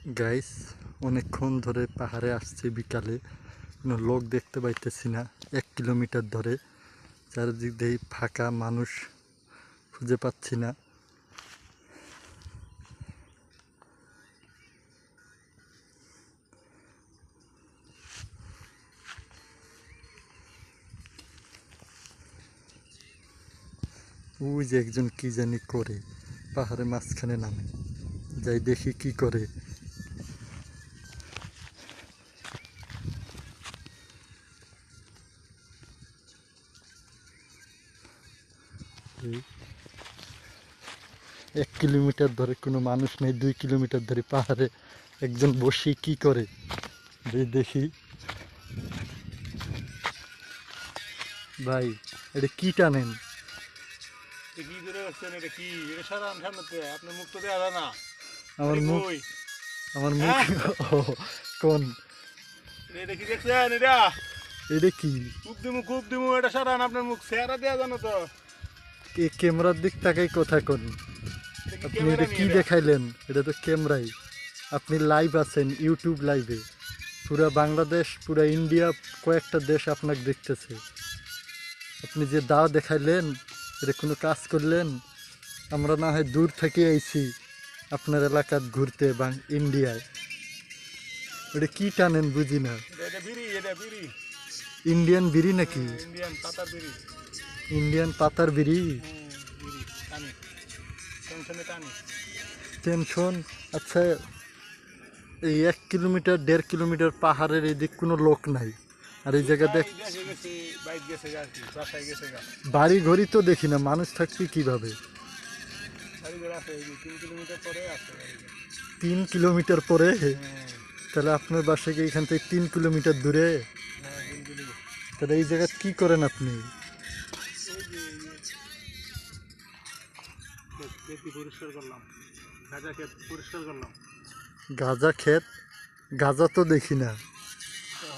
Guys, অনেকক্ষণ ধরে পাহাড়ে আসছি বিকালে, কোনো লোক দেখতে পাইতেছি না। 1 কিলোমিটার ধরে চারিদিক দিয়ে ফাঁকা, মানুষ খুঁজে পাচ্ছি না। ওই যে একজন কি জানি করে, পাহাড়ের মাঝখানে নামে, যাই দেখি কি করে। এই 1 কিলোমিটার ধরে কোনো মানুষ নেই, 2 কিলোমিটার ধরে পাহাড়ে একজন বসে কি করে দেখি। ভাই, এটা কি টানেন? কি ধরে রাখছেন? এটা কি? এটা সাধারণ ঠান্ডাতে আপনার মুখ তো দেওয়া যায় না। আমার মুখ কই আমার মুখ ও, কোন এটা কি দেখছেন? এটা কি? খুব দিমু এটা সাধারণ, আপনার মুখ চেহারা দেওয়া জানো তো। ক্যামেরার দিক তাকাই কথা কোন? এটা কি আপনি ক্যামেরা এটা কি নিয়ে? দেখাইলেন? এটা তো ক্যামেরাই। আপনি লাইভ আছেন, ইউটিউব লাইভে। পুরা বাংলাদেশ, পুরা ইন্ডিয়া, কয়েকটা দেশ আপনাকে দেখতেছে। আপনি যে দাও দেখাইলেন, এটা কোনো কাজ করলেন? আমরা না হয় দূর থেকে আইছি আপনার এলাকাত ঘুরতে ইন্ডিয়ায়। এটা কি টানেন বুঝি না। এটা বিড়ি ইন্ডিয়ান বিড়ি নাকি? ইন্ডিয়ান পাতার বিড়ি। ইন্ডিয়ান পাতার বিড়ি? বিড়ি টানি, টেনশনে টানি। টেনশন? আচ্ছা, এই 1 কিলোমিটার 1.5 কিলোমিটার পাহাড়ের এদিক কোনো লোক নাই, আর এই জায়গা দেখ বাইক গেছে আর কি, বাসায় গেছে গা। বাড়ি ঘড়ি তো দেখি না, মানুষ থাকবে কিভাবে? বাড়িঘর আছে, এই যে 3 কিলোমিটার পরে আছে বাড়িঘর। 3 কিলোমিটার পরে? হ্যাঁ, তাহলে আপনার বাসা কি এখান থেকে 3 কিলোমিটার দূরে? হ্যাঁ, 3 কিলোমিটার। তাহলে এই জায়গায় কি করেন আপনি? খেতি পরিষ্কার করলাম, গাঁজা ক্ষেত পরিষ্কার করলাম। গাঁজা ক্ষেত? গাঁজা তো দেখি না।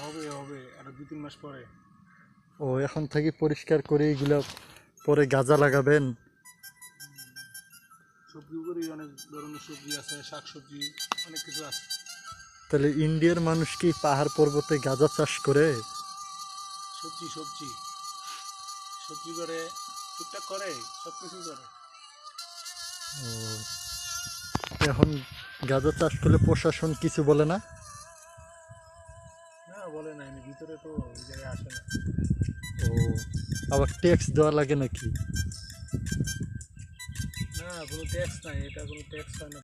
হবে হবে আর 2-3 মাস পরে। ও, এখন থেকে পরিষ্কার করে এগুলা পরে গাঁজা লাগাবেন? সবজি করি, অনেক ধরনের সবজি আছে, শাক সবজি অনেক কিছু আছে। তাহলে ইন্ডিয়ার মানুষ কি পাহাড় পর্বতে গাঁজা চাষ করে? সবজি সবজি সবজি করে, টুকটাক করে, সব কিছু করে। ও, এখন গাঁজা চাষ করলে প্রশাসন কিছু বলে না? না, বলে নাই, ভিতরে তো ওই জায়গায় আসে না। ও, আবার ট্যাক্স দেওয়া লাগে নাকি? না, কোনো ট্যাক্স নাই, এটা কোনো ট্যাক্স হয় না।